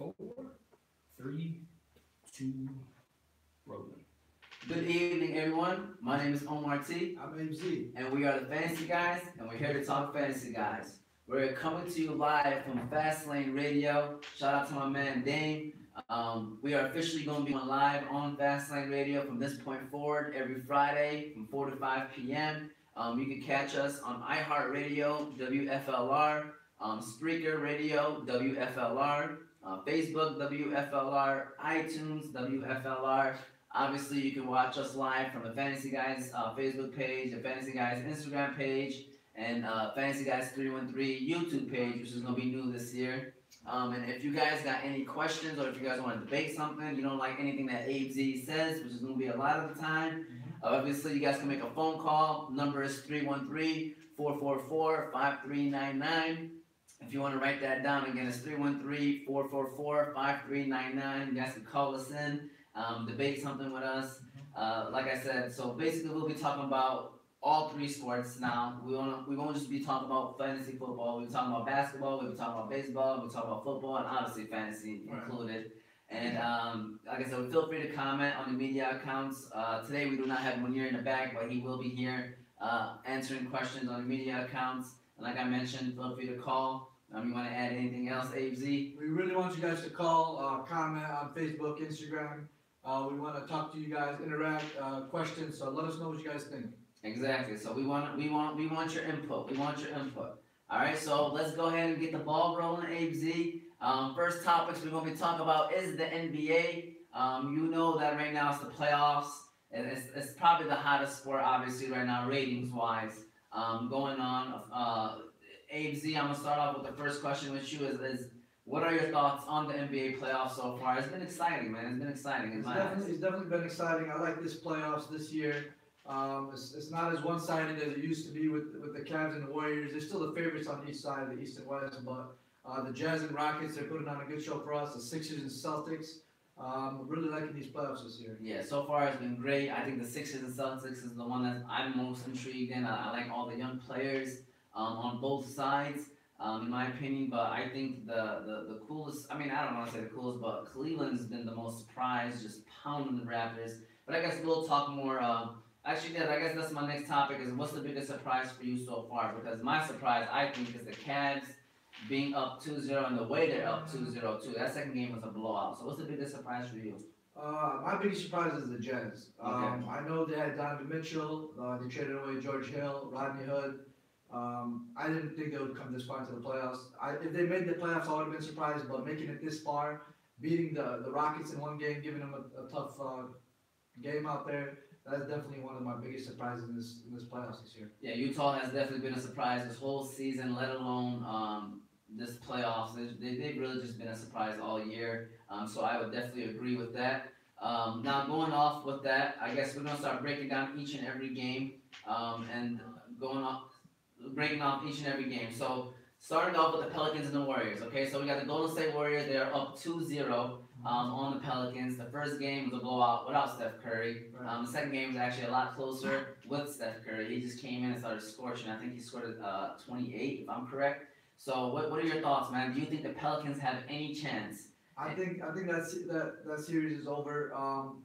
4, 3, 2, rolling. Good evening, everyone. My name is Omar T. I'm MZ. And we are the Fantasy Guys, and we're here to talk Fantasy Guys. We're coming to you live from Fastlane Radio. Shout out to my man Dane. We are officially going to be on live on Fastlane Radio from this point forward every Friday from 4 to 5 p.m. You can catch us on iHeartRadio, WFLR, Spreaker Radio, WFLR, Facebook, WFLR, iTunes, WFLR. Obviously, you can watch us live from the Fantasy Guys Facebook page, the Fantasy Guys Instagram page, and Fantasy Guys 313 YouTube page, which is going to be new this year. And if you guys got any questions or if you guys want to debate something, you don't like anything that Abe Z says, which is going to be a lot of the time, obviously, you guys can make a phone call. Number is 313-444-5399. If you want to write that down, again, it's 313-444-5399. You guys can call us in. Debate something with us. Like I said, so basically we'll be talking about all three sports now. We won't just be talking about fantasy football. We'll be talking about basketball. We'll be talking about baseball. We'll talk about football, and obviously fantasy included. And like I said, feel free to comment on the media accounts. Today we do not have Munir in the back, but he will be here answering questions on the media accounts. And like I mentioned, feel free to call. You want to add anything else, Abe Z? We really want you guys to call, comment on Facebook, Instagram. We want to talk to you guys, interact, questions. So let us know what you guys think. Exactly. So we want your input. We want your input. All right. So let's go ahead and get the ball rolling, Abe Z. First topics we're going to be talking about is the NBA. You know that right now it's the playoffs, and it's probably the hottest sport, obviously, right now, ratings wise, going on. Abe Z, I'm gonna start off with the first question with you. Is what are your thoughts on the NBA playoffs so far? It's been exciting, man. It's been exciting. It's definitely been exciting. I like this playoffs this year. It's not as one-sided as it used to be with the Cavs and the Warriors. They're still the favorites on each side, the East and West, but the Jazz and Rockets, they're putting on a good show for us. The Sixers and Celtics. I'm really liking these playoffs this year. Yeah, so far it's been great. I think the Sixers and Celtics is the one that I'm most intrigued in. I like all the young players on both sides. In my opinion, but I think the coolest, I don't want to say the coolest, but Cleveland's been the most surprised, just pounding the Raptors. But I guess we'll talk more, actually, I guess that's my next topic, is what's the biggest surprise for you so far? Because my surprise, I think, is the Cavs being up 2-0 and the way they're up 2-0 too. That second game was a blowout. So what's the biggest surprise for you? My biggest surprise is the Jazz. Okay. I know they had Donovan Mitchell, they traded away George Hill, Rodney Hood. I didn't think they would come this far into the playoffs. If they made the playoffs, I would have been surprised, but making it this far, beating the Rockets in one game, giving them a tough game out there, that's definitely one of my biggest surprises in this playoffs this year. Yeah, Utah has definitely been a surprise this whole season, let alone this playoffs. They've really just been a surprise all year, so I would definitely agree with that. Now, going off with that, I guess we're going to start breaking down each and every game and breaking off each and every game. So, starting off with the Pelicans and the Warriors, okay? So, we got the Golden State Warriors. They are up 2-0 on the Pelicans. The first game was a blowout without Steph Curry. The second game was actually a lot closer with Steph Curry. He just came in and started scorching. I think he scored 28, if I'm correct. So, what are your thoughts, man? Do you think the Pelicans have any chance? I think that series is over.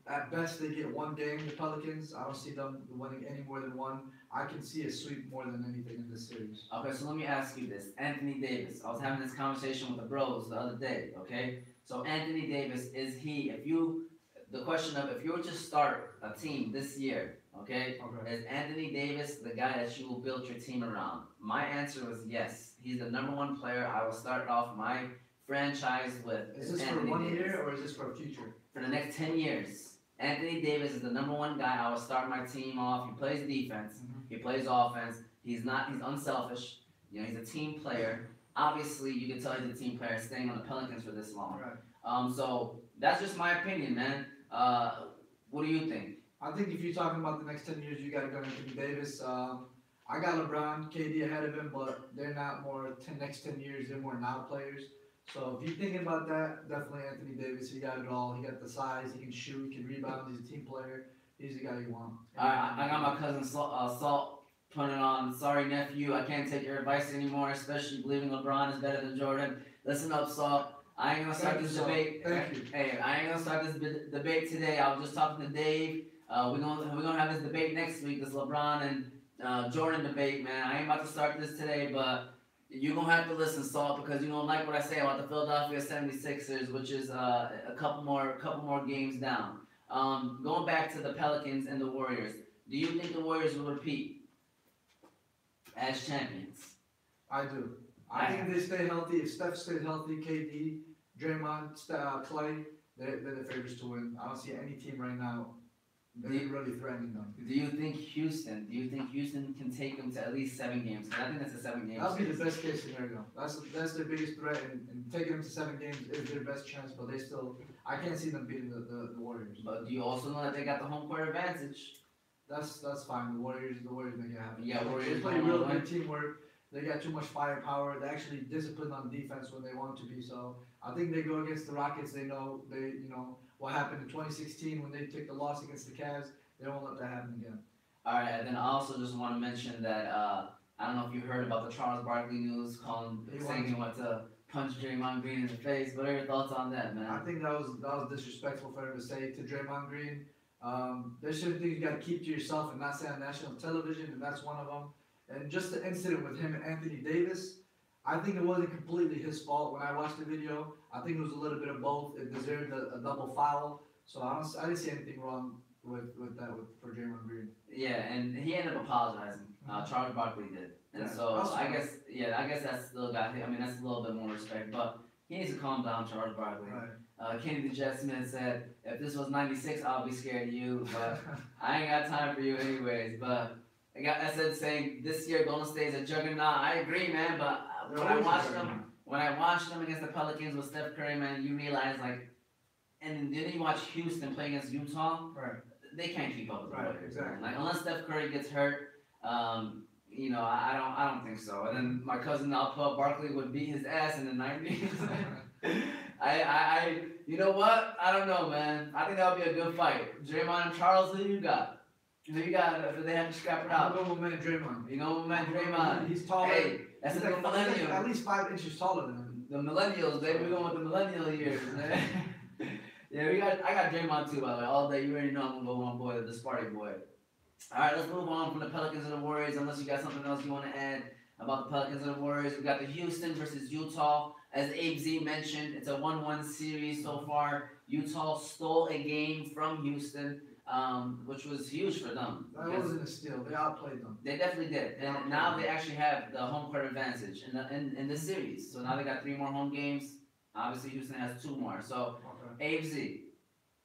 At best, they get one game. The Pelicans. I don't see them winning any more than one. I can see a sweep more than anything in this series. Okay, so let me ask you this. Anthony Davis. I was having this conversation with the bros the other day, okay? So Anthony Davis, if you were to start a team this year, okay, is Anthony Davis the guy that you will build your team around? My answer was yes. He's the number one player I will start off my franchise with. Is this Anthony for 1 Davis. year or is this for a future? For the next 10 years. Anthony Davis is the number one guy I will start my team off. He plays defense. He plays offense. He's unselfish. He's a team player. Obviously, you can tell he's a team player staying on the Pelicans for this long. Right. So that's just my opinion, man. What do you think? I think if you're talking about the next 10 years, you got to go Anthony Davis. I got LeBron, KD ahead of him, but they're not next 10 years. They're more now players. So if you're thinking about that, definitely Anthony Davis. He got it all. He got the size. He can shoot. He can rebound. He's a team player. He's the guy you want. I got my cousin Salt putting on, sorry nephew, I can't take your advice anymore, especially believing LeBron is better than Jordan. Listen up, Salt. I ain't gonna start Thank this you, sir. debate. Thank you. Hey, I ain't gonna start this debate today. I was just talking to Dave. We're gonna have this debate next week. This LeBron and Jordan debate, man. I ain't about to start this today, but you're gonna have to listen, Salt, because you don't like what I say about the Philadelphia 76ers, which is a couple more games down. Going back to the Pelicans and the Warriors, do you think the Warriors will repeat as champions? I do. I think they stay healthy. If Steph stays healthy, KD, Draymond, Clay, they're the favorites to win. I don't see any team right now that is really threatening them. Do you think Houston can take them to at least 7 games? 'Cause I think that's a 7-game That'll be series. the best case scenario. That's their biggest threat, and taking them to 7 games is their best chance. But I can't see them beating the Warriors. But do you also know that they got the home court advantage? That's fine. The Warriors make it happen. Yeah, They Warriors play going real all the way. good teamwork. They got too much firepower. They're actually disciplined on defense when they want to be. So I think they go against the Rockets. They know what happened in 2016 when they took the loss against the Cavs. They won't let that happen again. All right, and then I also just want to mention that I don't know if you heard about the Charles Barkley news, saying he went to punch Draymond Green in the face. What are your thoughts on that, I man? think that was disrespectful for him to say to Draymond Green. There's certain things you got to keep to yourself and not say on national television, and that's one of them. And just the incident with him and Anthony Davis, I think it wasn't completely his fault. When I watched the video, I think it was a little bit of both. It deserved a double foul. So I didn't see anything wrong with for Draymond Green. Yeah, and he ended up apologizing. Charles Barkley did, and Yeah, so that's I fine. guess that's still got. I mean, that's a little bit more respect, but he needs to calm down, Charles Barkley. Right. Kenny the Jet Smith said, "If this was '96, I'll be scared of you, but I ain't got time for you anyways." But I said saying this year Golden State's a juggernaut. I agree, man. But They're when I always a watched juggernaut. them, against the Pelicans with Steph Curry, man, you realize like, and then you watch Houston play against Utah. Right. They can't keep up with the Right, Warriors. exactly. Man. Like unless Steph Curry gets hurt, I don't think so. And then my cousin Alpha Barkley would beat his ass in the '90s. You know what? I don't know, man. I think that would be a good fight. Draymond and Charles, who you got? Who you got if they have to scrap it I'm out? going with my man Draymond. You know, man, Draymond. He's taller. Hey, that's He's the like millennium. at least 5 inches taller than him. The millennials, baby. We're going with the millennial years, man. Yeah, I got Draymond too, by the way. All day, you already know I'm gonna go with my boy, the Sparty boy. All right, let's move on from the Pelicans and the Warriors. Unless you got something else you want to add about the Pelicans and the Warriors, we got the Houston versus Utah. As Abe Z mentioned, it's a 1-1 series so far. Utah stole a game from Houston, which was huge for them. That wasn't a steal. They outplayed them. They definitely did, and now they actually have the home court advantage in this series. So now they got 3 more home games. Obviously, Houston has 2 more. So, Abe Z,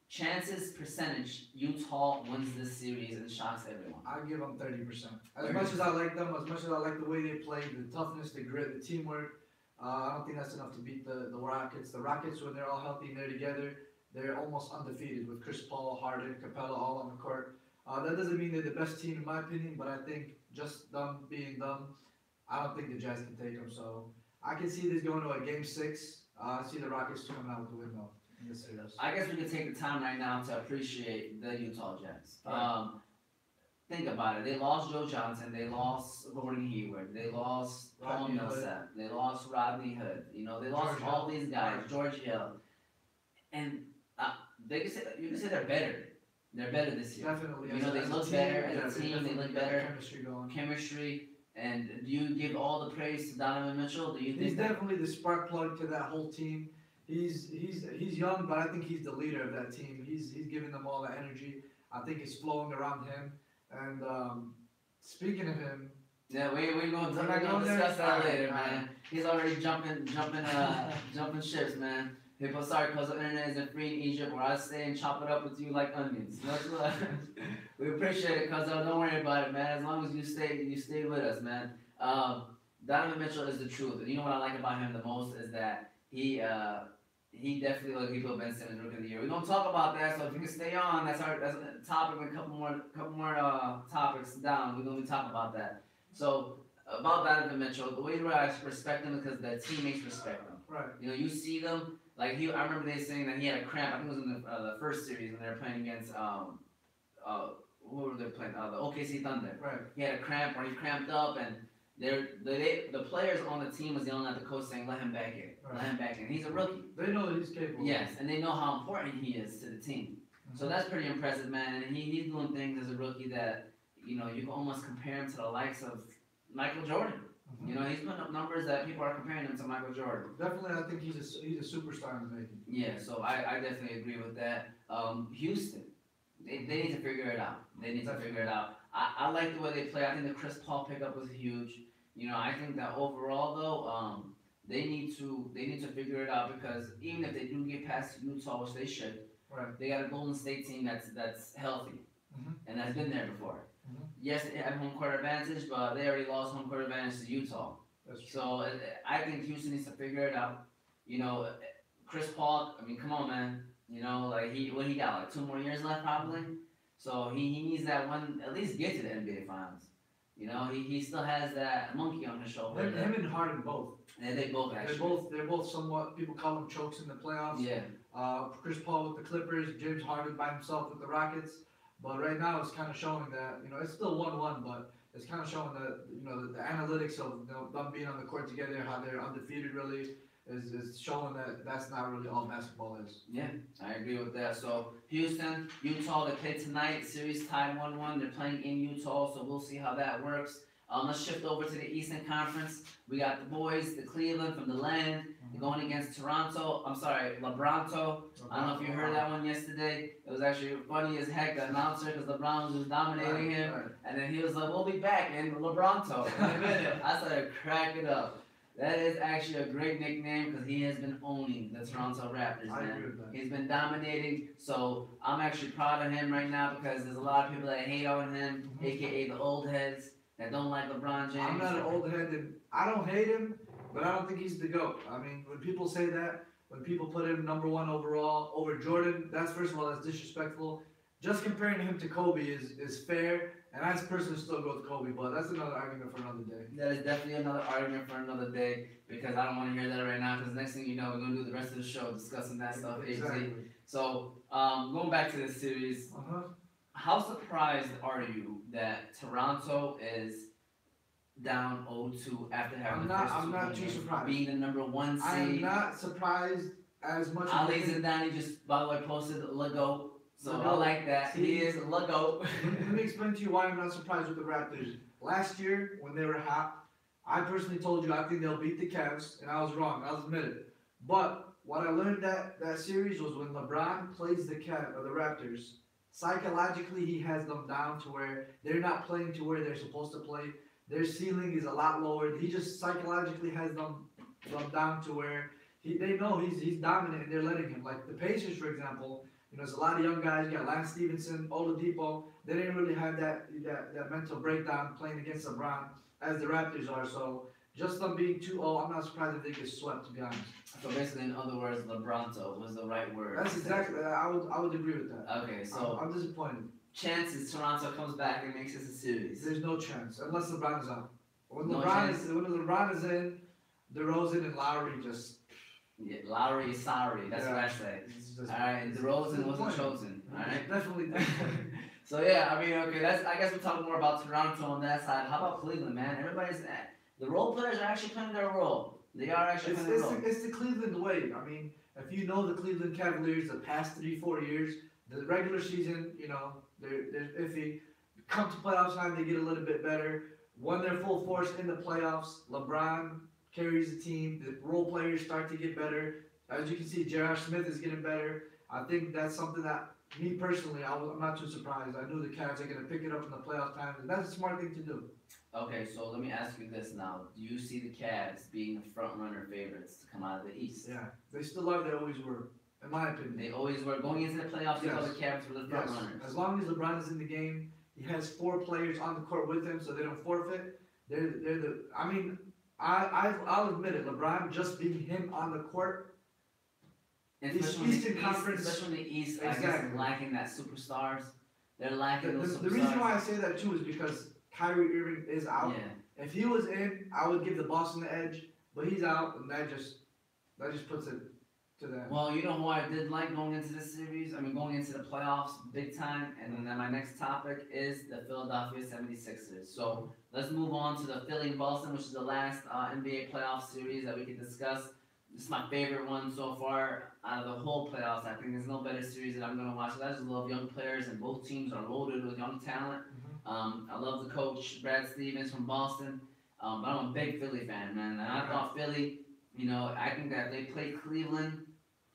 chances percentage Utah wins this series and shocks everyone. I give them 30%. As much as I like them, as much as I like the way they play, the toughness, the grit, the teamwork, I don't think that's enough to beat the Rockets. The Rockets, when they're all healthy and they're together, they're almost undefeated with Chris Paul, Harden, Capella all on the court. That doesn't mean they're the best team in my opinion, but I think just them being them, I don't think the Jazz can take them. So I can see this going to a game 6. I see the Rockets coming out with the win though in this series. I guess we could take the time right now to appreciate the Utah Jazz. Right. Think about it. They lost Joe Johnson. They lost Gordon Hayward. They lost Paul Rodney Hood. Millsap. They lost Rodney Hood. You know, they lost George all Hill. these guys. Right. George Hill. And you can say they're better. They're better this year. Definitely. You know, they as look team, better as a they team, they definitely look got better. Chemistry going. Chemistry. And do you give all the praise to Donovan Mitchell? Do you He's think that? definitely the spark plug to that whole team. He's young, but I think he's the leader of that team. He's giving them all the energy. I think it's flowing around him. And speaking of him, Yeah, we're going We're not to going there? discuss that Alright, later, alright. man. He's already jumping ships, man. People, sorry, cause the internet isn't free in Egypt, where I stay and chop it up with you like onions. Much love. We appreciate it, cause don't worry about it, man. As long as you stay with us, man. Donovan Mitchell is the truth. You know what I like about him the most is that he definitely like people Ben Simmons Rookie of the Year. We're gonna talk about that, so if you can stay on, that's a topic with a couple more topics down. We're gonna be talking about that. So about Donovan Mitchell, the way that I respect him is because the teammates respect him. right? You know, you see them like I remember they saying that he had a cramp. I think it was in the first series when they were playing against who were they playing? The OKC Thunder. Right. He had a cramp or he cramped up, and the players on the team was yelling at the coach saying, "Let him back in, let him back in." He's a rookie. They know that he's capable. Yes, and they know how important he is to the team. So that's pretty impressive, man. And he's doing things as a rookie that, you know, you can almost compare him to the likes of Michael Jordan. You know, he's putting up numbers that people are comparing him to Michael Jordan. Definitely, I think he's a superstar in the making. Yeah, so I definitely agree with that. Houston, they need to figure it out. They need to figure it out. I like the way they play. I think the Chris Paul pickup was huge. You know, I think that overall though, they need to figure it out, because even if they do get past Utah, which they should, Right. they got a Golden State team that's healthy, and that's been there before. Yes, they have home court advantage, but they already lost home court advantage to Utah. That's true. So I think Houston needs to figure it out. You know, Chris Paul, I mean, come on, man. You know, like he got, like 2 more years left probably. So he needs that one, at least get to the NBA Finals. You know, he still has that monkey on his shoulder. Him and Harden both. Yeah, they both actually. They're both somewhat, people call them chokes in the playoffs. Yeah. Chris Paul with the Clippers, James Harden by himself with the Rockets. But right now it's kind of showing that, you know, it's still 1-1, but it's kind of showing that, you know, the analytics of, you know, them being on the court together, how they're undefeated really, is showing that that's not really all basketball is. Yeah, I agree with that. So Houston, Utah, they play tonight. Series tied 1-1. They're playing in Utah, so we'll see how that works. Let's shift over to the Eastern Conference. We got the boys, the Cleveland from the land, going against Toronto. I'm sorry, Lebronto. I don't know if you heard that one yesterday. It was actually funny as heck, the announcer, because LeBron was just dominating him. Right. And then he was like, "We'll be back in Lebronto in a minute." I started cracking up. That is actually a great nickname, because he has been owning the Toronto Raptors, I man. agree with that. He's been dominating, so I'm actually proud of him right now, because there's a lot of people that hate on him, aka the old heads that don't like LeBron James. I'm not an old head, and I don't hate him, but I don't think he's the GOAT. I mean, when people say that, when people put him #1 overall over Jordan, that's, first of all, that's disrespectful. Just comparing him to Kobe is fair, and I personally still go with Kobe, but that's another argument for another day. That is definitely another argument for another day, because I don't want to hear that right now, because next thing you know, we're going to do the rest of the show discussing that stuff. Exactly. So, going back to this series, how surprised are you that Toronto is down 0-2 after having I'm not too surprised. being the #1 seed? I am not surprised as much. Ali Zidane just, by the way, posted Lego, so I like that. See? He is Lego. Let me explain to you why I'm not surprised with the Raptors. Last year, when they were hot, I personally told you I think they'll beat the Cavs, and I was wrong. I'll admit it. But what I learned that series was when LeBron plays the Raptors, psychologically he has them down to where they're not playing to where they're supposed to play. Their ceiling is a lot lower. He just psychologically has them down to where they know he's dominant, and they're letting him. Like the Pacers, for example, you know, there's a lot of young guys. You got Lance Stevenson, Oladipo. They didn't really have that mental breakdown playing against LeBron as the Raptors are. So just them being 2-0, I'm not surprised if they get swept, to be honest. So basically, in other words, Lebronto was the right word. That's exactly. I would agree with that. Okay, so I'm disappointed. chances Toronto comes back and makes this a series. There's no chance unless LeBron is out. When No LeBron chance. is in, DeRozan and Lowry just. Yeah, Lowry is sorry. That's what I say. All right, DeRozan wasn't chosen. All right. Definitely. So yeah, I mean, okay, I guess we're talking more about Toronto on that side. How about Cleveland, man? The role players are actually playing their role. They are actually playing their role. It's the Cleveland way. I mean, if you know the Cleveland Cavaliers the past 3-4 years, the regular season, you know, they're iffy. Come to playoffs time, they get a little bit better. When they're full force in the playoffs, LeBron carries the team. The role players start to get better. As you can see, J.R. Smith is getting better. I think that's something that, me personally, I'm not too surprised. I knew the Cavs are going to pick it up in the playoff time, and that's a smart thing to do. Okay, so let me ask you this now. Do you see the Cavs being the front runner favorites to come out of the East? Yeah, they still are. They always were, in my opinion. They always were. Going into the playoffs, you Yes. know the Cavs were the front Yes. runners. As long as LeBron is in the game, he has 4 players on the court with him, so they don't forfeit. They're the. I mean, I'll admit it. LeBron just being him on the court. And East- especially in the Eastern East, Conference- especially in the East, I guess Exactly. lacking that superstars. They're lacking those The superstars. reason why I say that too is because Kyrie Irving is out. Yeah. If he was in, I would give the Boston the edge, but he's out, and that just puts it to them. Well, you know who I did like going into this series? I mean, going into the playoffs big time. And then my next topic is the Philadelphia 76ers. So let's move on to the Philly and Boston, which is the last NBA playoff series that we can discuss. This is my favorite one so far out of the whole playoffs. I think there's no better series that I'm going to watch. I just love young players, and both teams are loaded with young talent. I love the coach, Brad Stevens from Boston. But I'm a big Philly fan, man. And I thought Philly, you know, I think that they played Cleveland.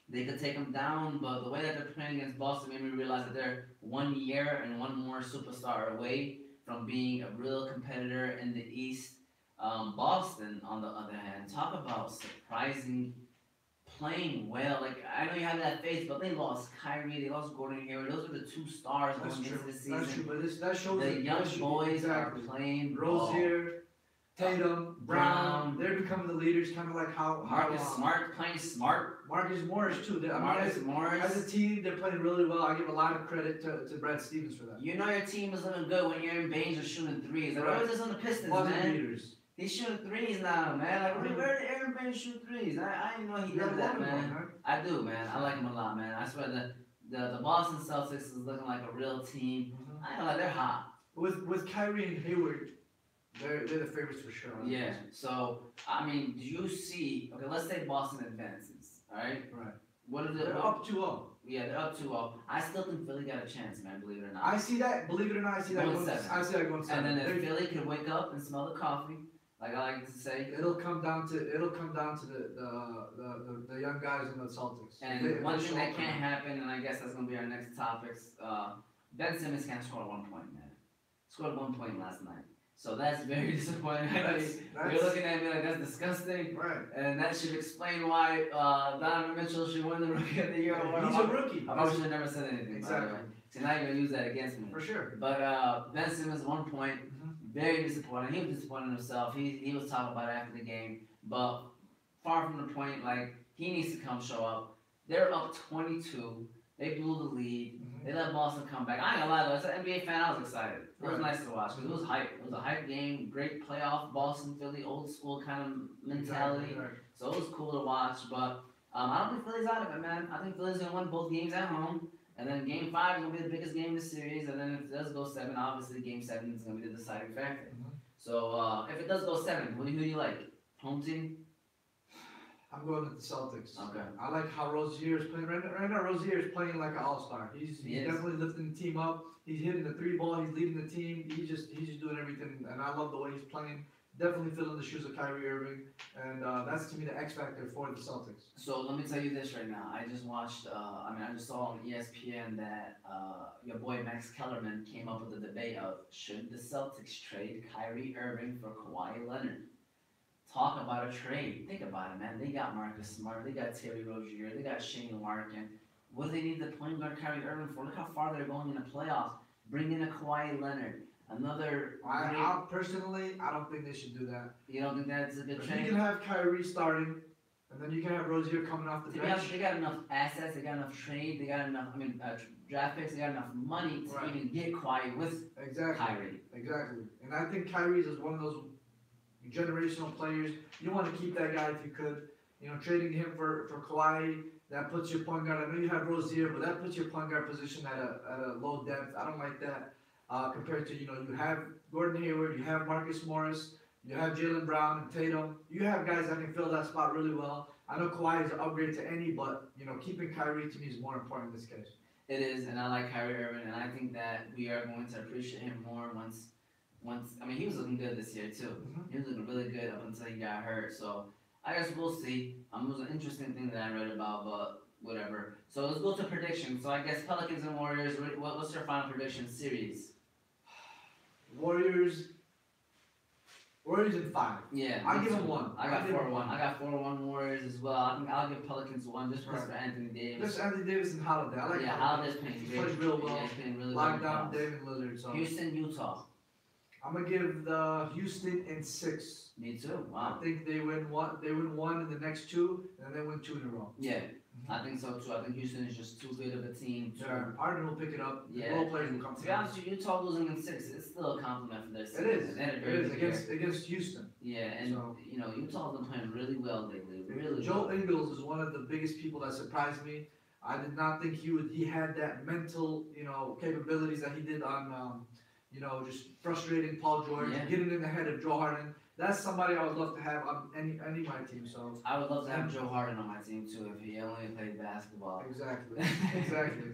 They could take them down, but the way that they're playing against Boston made me realize that they're 1 year and one more superstar away from being a real competitor in the East. Boston, on the other hand, talk about surprising, playing well. Like, I know you have that faith, but they lost Kyrie, they lost Gordon Hayward. Those are the two stars That's going true. into the season. That's true, but that shows The young boys exactly. are playing ball. Rozier, Tatum, Brown, they're becoming the leaders, kind of like how Marcus Smart playing smart. Marcus Morris too. I mean, Marcus Morris. as a team, they're playing really well. I give a lot of credit to Brad Stevens for that. You know your team is looking good when Aaron Baines is shooting threes. Like, Right. what is this on the Pistons, Buzzer man? beaters. He's shooting threes now, man. Like, where did Aaron Baines shoot threes? I didn't know he You're did that, loving man. one, I do, man. I like him a lot, man. I swear the Boston Celtics is looking like a real team. right? I know, like, they're hot. With Kyrie and Hayward, they're the favorites for sure. Yeah. So, I mean, do you see? Okay, let's say Boston advances. All right. Right. What are They're the? up 2-0. Yeah, they're up 2-0. I still think Philly got a chance, man. Believe it or not. I see that. Believe it or not, I see that Going going. seven. I see that going seven. And then if They're- Philly could wake up and smell the coffee, like I like to say. It'll come down to the young guys in the Celtics. And They- one they thing show that up can't or not. happen, and I guess that's gonna be our next topics. Ben Simmons can't score 1 point, man. Scored 1 point last night, so that's very disappointing. I know you're looking at me like that's disgusting, Right. and that should explain why Donovan Mitchell should win the Rookie of the Year award. He's a rookie. I probably should have never said anything. Exactly. By the way. So now you're gonna use that against me. For sure. But Ben Simmons 1 point. Mhm. Very disappointed. He was disappointed in himself. He was talking about it after the game, but far from the point. Like, he needs to come show up. They're up 22. They blew the lead. Mhm. They let Boston come back. I ain't gonna lie though, as an NBA fan, I was excited. It was Right. nice to watch because it was hype. It was a hype game, great playoff, Boston, Philly, old school kind of mentality. Exactly. So it was cool to watch. But I don't think Philly's out of it, man. I think Philly's gonna win both games at home. And then game 5 is gonna be the biggest game in the series. And then if it does go 7, obviously game 7 is gonna be the deciding factor. Mhm. So if it does go 7, who do you like? Home team? I'm going with the Celtics. Okay. I like how Rozier is playing. Right now, Rozier is playing like an all-star. He's He is. definitely lifting the team up. He's hitting the 3 ball. He's leading the team. He's just doing everything, and I love the way he's playing. Definitely filling the shoes of Kyrie Irving, and that's to me the X factor for the Celtics. So let me tell you this right now. I just watched. I just saw on ESPN that your boy Max Kellerman came up with a debate of should the Celtics trade Kyrie Irving for Kawhi Leonard. Talk about a trade. Think about it, man. They got Marcus Smart. They got Terry Rozier. They got Shane Larkin. What do they need the point guard Kyrie Irving for? Look how far they're going in the playoffs. Bring in a Kawhi Leonard. Another. I personally, I don't think they should do that. You don't think that's a good If trade? you can have Kyrie starting, and then you can have Rozier coming off the bench. They got enough assets, they got enough trade, they got enough, draft picks, they got enough money to Right. even get Kawhi with Exactly. Kyrie. Exactly. And I think Kyrie is one of those generational players. You want to keep that guy if you could. You know, trading him for Kawhi, that puts your point guard. I know you have Rozier, but that puts your point guard position at a low depth. I don't like that. Compared to, you have Gordon Hayward, you have Marcus Morris, you have Jaylen Brown and Tatum. You have guys that can fill that spot really well. I know Kawhi is an upgrade to any, but keeping Kyrie to me is more important in this case. It is, and I like Kyrie Irving, and I think that we are going to appreciate him more once, he was looking good this year too. Mhm. He was looking really good up until he got hurt, so I guess we'll see. It was an interesting thing that I read about, but whatever. So let's go to predictions. So I guess Pelicans and Warriors, what's your final prediction series? Warriors in 5. Yeah, I me give him too. one. I got I give him 4-1. one. I got 4-1 Warriors as well. I think I'll give Pelicans 1 just because Right. for Anthony Davis. Just Anthony Davis and Holiday. I like Yeah, Holiday. Holiday's playing He great. plays real well. Yeah, he's playing really Lock well. down David Lillard. So Houston, Utah. I'm gonna give the Houston in 6. Me too. I Wow. think they win one. They win one in the next 2, and then they win 2 in a row. Yeah, I think so too. I think Houston is just too good of a team. Yeah, Harden will pick it up. The Yeah. role players will come To be together. honest with you, Utah losing in 6, it's still a compliment for their It season. is. They had a It very is good year. against Houston. Yeah, and So- Utah's been playing really well lately. Really really Joe well. Ingles is one of the biggest people that surprised me. I did not think he had that mental, capabilities that he did on, just frustrating Paul George, Yeah. getting in the head of Joe Harden. That's somebody I would love to have on any of my team. So I would love to have Joe Harden on my team too if he only played basketball. exactly, exactly.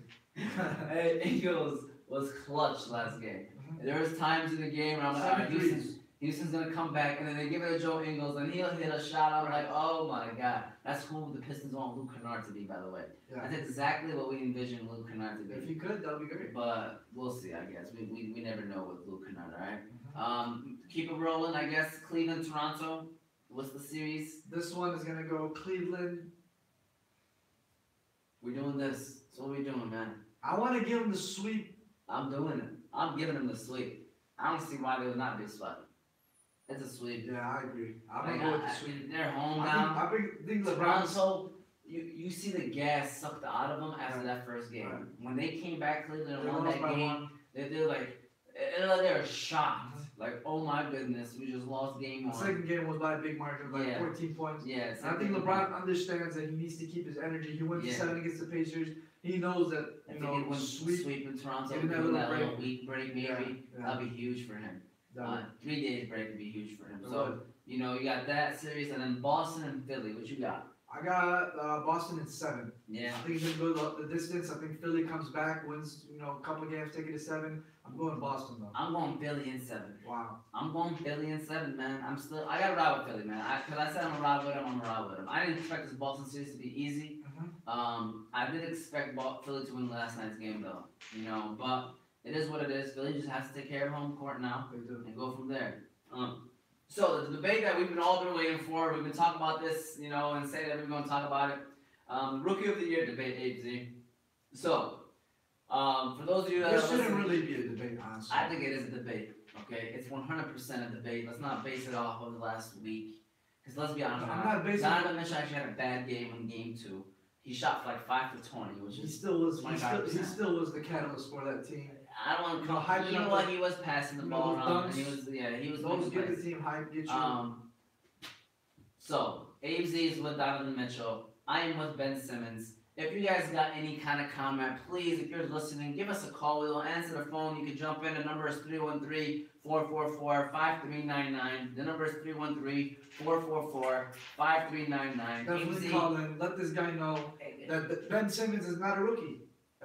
Hey, Ingles was clutch last game. There was times in the game where I'm like, all right, 7 threes. Houston's gonna come back, and then they give it to Joe Ingles, and he'll hit a shot. I'm like, oh my god, that's who the Pistons want Luke Kennard to be, by the way. Yeah. That's exactly what we envision Luke Kennard to If be. he could, that would be great. But we'll see, I guess. We never know with Luke Kennard, all right? Mm-hmm. Keep it rolling, I guess. Cleveland, Toronto. What's the series? This one is gonna go Cleveland. We're doing this. That's what we're doing, man. I want to give him the sweep. I'm doing it. I'm giving them the sweep. I don't see why they would not be swept. It's a sweep. Yeah, I agree. I'm Like, gonna go with the sweep. they're home I now. think LeBron's. Toronto, you see the gas sucked out of them after that first game. Right. When they came back, Cleveland They won lost that by game. one. They're like, they were shocked. Like, oh my goodness, we just lost game The one. second game was by a big margin, like Yeah. 14 points. Yeah, And I think LeBron understands that he needs to keep his energy. He went to Yeah. 7 against the Pacers. He knows that, If he could win sweep in Toronto, Give give him that him little that little break. week break maybe, Yeah, that'd be huge for him. that 3 days break would be huge for him. would. So, you got that series, and then Boston and Philly. What you got? I got Boston in 7. Yeah. I think he's gonna go the distance. I think Philly comes back, wins, a couple of games, take it to 7. I'm going Boston though. I'm going Philly in 7. Wow. I'm going Philly in 7, man. I gotta ride with Philly, man. Cause I said I'm gonna ride with him, I'm gonna ride with him. I didn't expect this Boston series to be easy. I did expect Philly to win last night's game though, but it is what it is. Philly just has to take care of home court now They do. and go from there. So the debate that we've all been waiting for, we've been talking about this, and say that we're gonna talk about it. Rookie of the Year debate, AZ. So, for those of you that This are shouldn't listening, really be a debate, honestly. I think it is a debate, okay? It's 100% a debate. Let's not base it off of the last week. Because let's be honest, I'm not basing Donovan Mitchell actually had a bad game in game 2. He shot for like 5 for 20, which He is, still was. He 25%. still was the catalyst for that team. I don't want to hyping you know up what, the- he was passing the you know, ball those around, and he dunks, was he was Those making give plays. the team hype, get you. So, AZ is with Donovan Mitchell. I am with Ben Simmons. If you guys got any kind of comment, please, if you're listening, give us a call. We will answer the phone. You can jump in. The number is 313-444-5399. The number is 313-444-5399. Definitely call in. Let this guy know that Ben Simmons is not a rookie.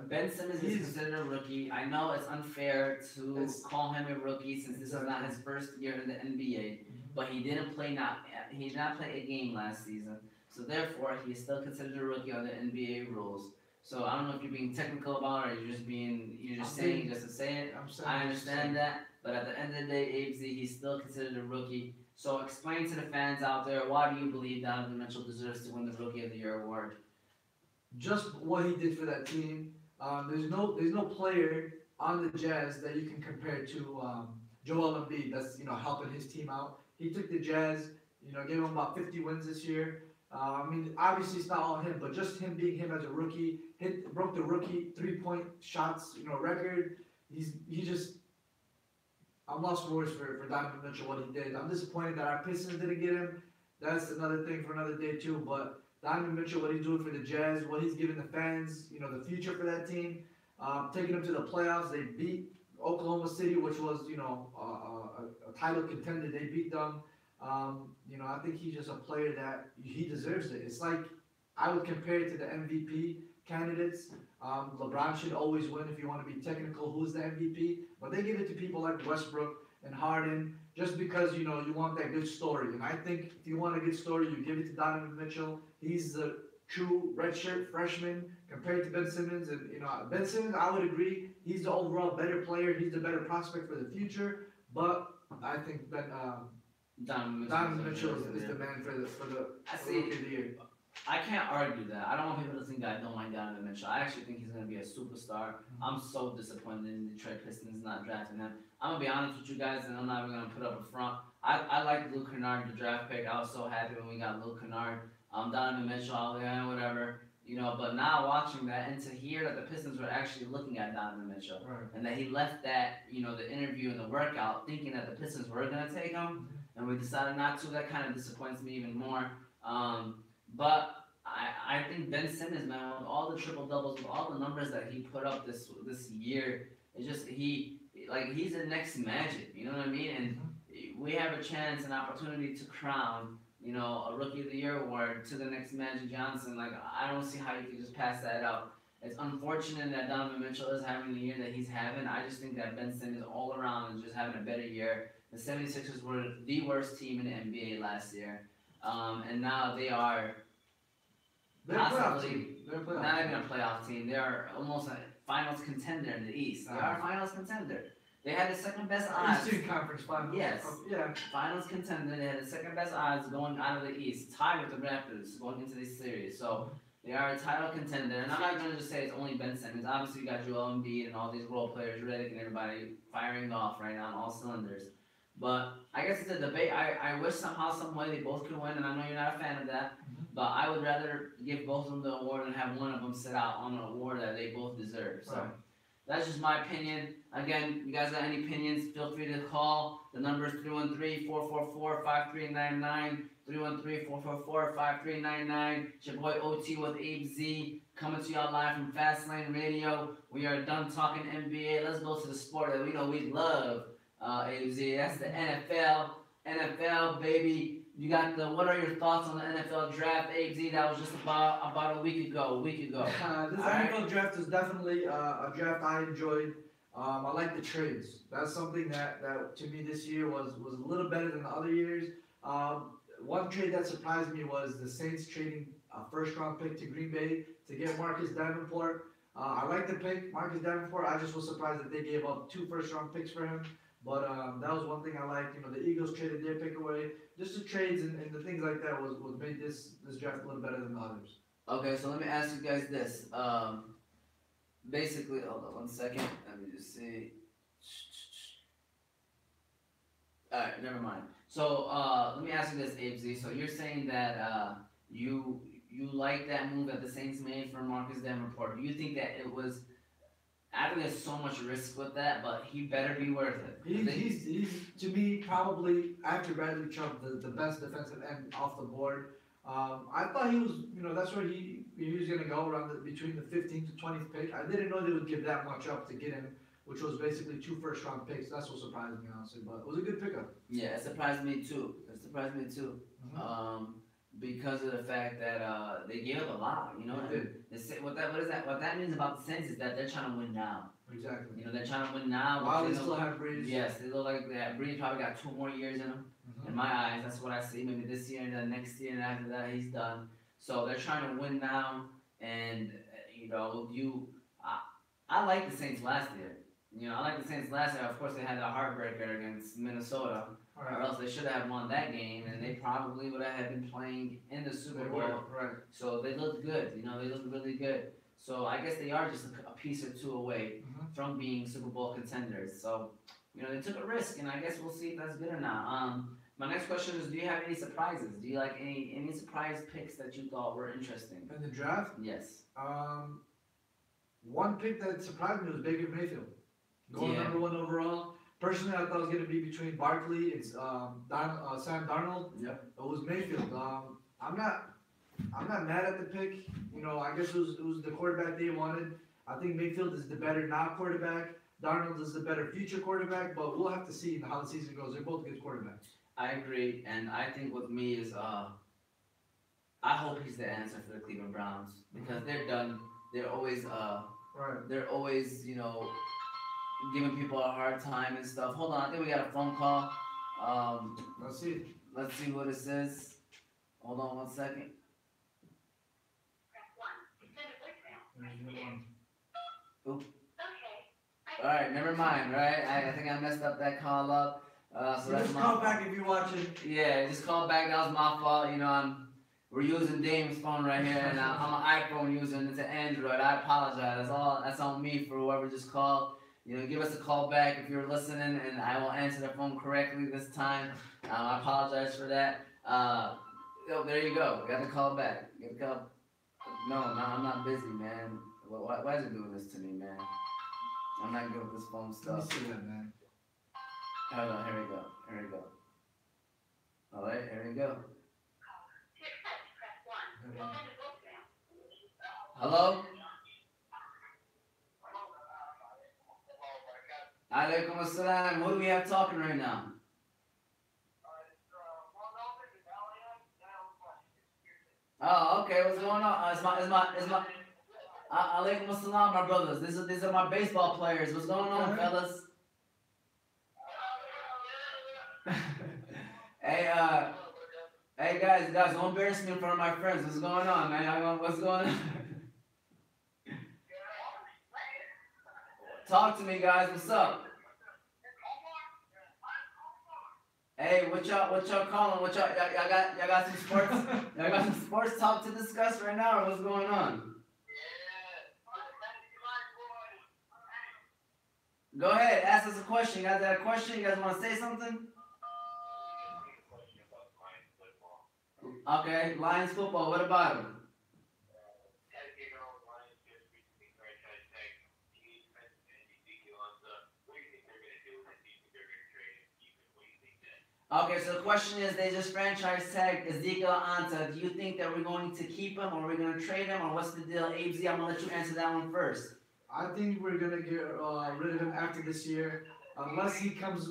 Ben Simmons is considered a rookie. I know it's unfair to It's- call him a rookie since this is not his first year in the NBA, but he did not play a game last season, so therefore he is still considered a rookie under NBA rules. So I don't know if you're being technical about it or you're just saying it just to say it. I'm saying I understand that, but at the end of the day, AZ, he's still considered a rookie. So explain to the fans out there, why do you believe Donovan Mitchell deserves to win the Rookie of the Year award? Just what he did for that team. There's no player on the Jazz that you can compare to Joel Embiid. That's helping his team out. He took the Jazz, gave him about 50 wins this year. Obviously it's not all him, but just him being him as a rookie, broke the rookie 3-point shots record. I'm lost for words for Donovan Mitchell what he did. I'm disappointed that our Pistons didn't get him. That's another thing for another day too. But Donovan Mitchell, what he's doing for the Jazz, what he's giving the fans, the future for that team, taking them to the playoffs. They beat Oklahoma City, which was, a title contender. They beat them. I think he's just a player that he deserves it. It's like I would compare it to the MVP candidates. LeBron should always win if you want to be technical. Who's the MVP? But they give it to people like Westbrook and Harden just because you want that good story. And I think if you want a good story, you give it to Donovan Mitchell. He's the true redshirt freshman compared to Ben Simmons. And Ben Simmons, I would agree, he's the overall better player. He's the better prospect for the future. But I think Donovan Mitchell is the man for the Rookie of the Year. I can't argue that. I don't want people to think I don't like Donovan Mitchell. I actually think he's going to be a superstar. I'm so disappointed in the Detroit Pistons not drafting him. I'm going to be honest with you guys, and I'm not even going to put up a front. I like Luke Kennard, the draft pick. I was so happy when we got Luke Kennard. Donovan Mitchell, whatever. But now watching that and to hear that the Pistons were actually looking at Donovan Mitchell. Right. And that he left that, the interview and the workout thinking that the Pistons were going to take him. And we decided not to. That kind of disappoints me even more. But I think Ben Simmons, man, with all the triple doubles, with all the numbers that he put up this year, it's just he's the next Magic. You know what I mean? And we have a chance, an opportunity to crown, a Rookie of the Year award to the next Magic Johnson. Like, I don't see how you can just pass that up. It's unfortunate that Donovan Mitchell is having the year that he's having. I just think that Ben Simmons all around is just having a better year. The 76ers were the worst team in the NBA last year. And now they are They're a playoff possibly team. They're a playoff not team. even a playoff team. They are almost a finals contender in the East. They are a finals contender. They had the second best odds. Eastern Conference Finals. Yes. Yeah. Finals contender. They had the second best odds going out of the East, tied with the Raptors going into this series. So they are a title contender. And I'm not going to just say it's only Ben Simmons. Obviously, you got Joel Embiid and all these role players, Redick and everybody firing off right now on all cylinders. But I guess it's a debate. I wish somehow, some way they both could win, and I know you're not a fan of that. But I would rather give both of them the award and have one of them sit out on an award that they both deserve. So Right. that's just my opinion. Again, you guys got any opinions, feel free to call. The number is 313-444-5399, 313-444-5399. It's your boy OT with Abe Z, coming to y'all live from Fastlane Radio. We are done talking NBA. Let's go to the sport that we know we love, Abe Z. That's the NFL. NFL, baby. You got what are your thoughts on the NFL draft, Abe Z? That was just about a week ago. This Alright. NFL draft is definitely a draft I enjoyed. I like the trades. That's something that to me this year was a little better than the other years. One trade that surprised me was the Saints trading a first round pick to Green Bay to get Marcus Davenport. I like the pick, Marcus Davenport. I just was surprised that they gave up 2 first round picks for him. But that was one thing I liked. The Eagles traded their pick away. Just the trades and the things like that was made this draft a little better than the others. Okay, so let me ask you guys this. Basically, hold on one second. Let me just see. Alright, never mind. So let me ask you this, Abe Z. So you're saying that you like that move that the Saints made for Marcus Davenport. Do you think that it was? I think there's so much risk with that, but he better be worth it. He's to me probably after Bradley Chubb the best defensive end off the board. I thought he was that's where he was gonna go around between the 15th to 20th pick. I didn't know they would give that much up to get him, which was basically 2 first round picks. That's what surprised me honestly, but it was a good pickup. Yeah, it surprised me too. Because of the fact that they gave up a lot, They did. What that means about the Saints is that they're trying to win now. Exactly. They're trying to win now. While which they still have Breeze. Yes, they look like that. Breeze probably got 2 more years in him. In my eyes, that's what I see. Maybe this year and then next year, and after that, he's done. So they're trying to win now, and I like the Saints last year. I like the Saints last year. Of course, they had a heartbreaker against Minnesota, or else they should have won that game, and they probably would have been playing in the Super They Bowl. were, right. So they looked good. They looked really good. So I guess they are just a piece or 2 away from being Super Bowl contenders. So they took a risk, and I guess we'll see if that's good or not. My next question is: do you have any surprises? Do you like any surprise picks that you thought were interesting? In the draft, Yes. one pick that surprised me was Baker Mayfield, going Yeah. number 1 overall. Personally, I thought it was going to be between Barkley and Sam Darnold. Yep. It was Mayfield. I'm not mad at the pick. I guess it was the quarterback they wanted. I think Mayfield is the better now quarterback. Darnold is the better future quarterback, but we'll have to see how the season goes. They're both good quarterbacks. I agree, and I think with me is I hope he's the answer for the Cleveland Browns because they're done. They're always Right. they're always giving people a hard time and stuff. Hold on, I think we got a phone call. Let's see. Let's see what it says. Hold on one second. There's the one. Alright, never mind, right? I think I messed up that call up. So that's Just my call back if you're watching. Yeah, just call back. That was my fault. We're using Dame's phone right here, and I'm an iPhone user, and it's an Android. I apologize. That's on me for whoever just called. Give us a call back if you're listening, and I will answer the phone correctly this time. I apologize for that. There you go. We got the call back. You got the call. No, I'm not busy, man. Why is it doing this to me, man? I'm not good with this phone Let me stuff. see that, man. Hold on, here we go. Alright, here we go. Hello? Alaikum assalam. Who do we have talking right now? Oh, okay. What's going on? Alaikum assalam, my brothers. These are my baseball players. What's going on, fellas? Hey, hey guys, don't embarrass me in front of my friends. What's going on, man? What's going on? Talk to me, guys. What's up? Hey, what y'all calling? Y'all got some sports? Y'all got some sports talk to discuss right now, or what's going on? Go ahead, ask us a question. You guys got a question? You guys want to say something? Okay, Lions football. What about them? Okay, so the question is, they just franchise tagged Ezekiel Ansah. Do you think that we're going to keep him, or we're going to trade him, or what's the deal? ABZ, I'm going to let you answer that one first. I think we're gonna get rid of him after this year, unless he comes,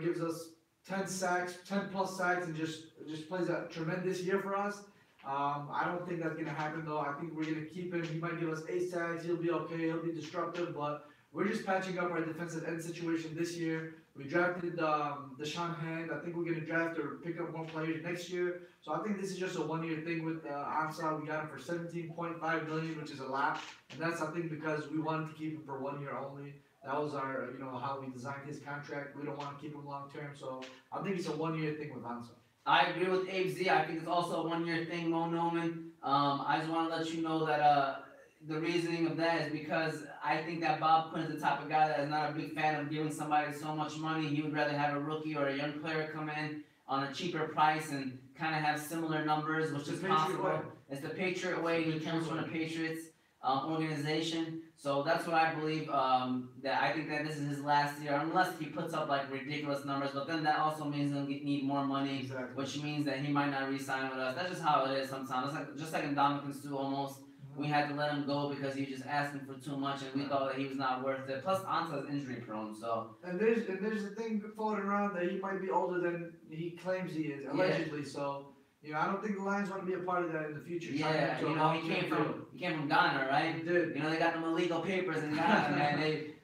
gives us 10 sacks, 10 plus sacks, and just plays a tremendous year for us. I don't think that's gonna happen though. I think we're gonna keep him. He might give us 8 sacks. He'll be okay. He'll be disruptive, but we're just patching up our defensive end situation this year. We drafted Deshaun Hand. I think we're gonna draft or pick up more players next year. So I think this is just a 1-year thing with Ansah. We got him for $17.5 million, which is a lot, and that's I think because we wanted to keep him for 1 year only. That was our, how we designed his contract. We don't want to keep him long term, so I think it's a 1-year thing with Ansah. I agree with Abe Z. I think it's also a 1-year thing, Mo Noman. I just want to let you know that the reasoning of that is because I think that Bob Quinn is the type of guy that is not a big fan of giving somebody so much money. He would rather have a rookie or a young player come in on a cheaper price and kind of have similar numbers, which is possible. It's the Patriot way. He comes from the Patriots organization. So that's what I believe, that I think that this is his last year, unless he puts up like ridiculous numbers, but then that also means he'll need more money, Exactly. which means that he might not re-sign with us. That's just how it is sometimes. It's just like in Dominican Sue almost. We had to let him go because he was just asking for too much, and we thought that he was not worth it. Plus, Ansah's injury prone, so. And there's a thing floating around that he might be older than he claims he is, allegedly. So, I don't think the Lions want to be a part of that in the future. Yeah, he came from Ghana, right? He did. They got them illegal papers in Ghana, man.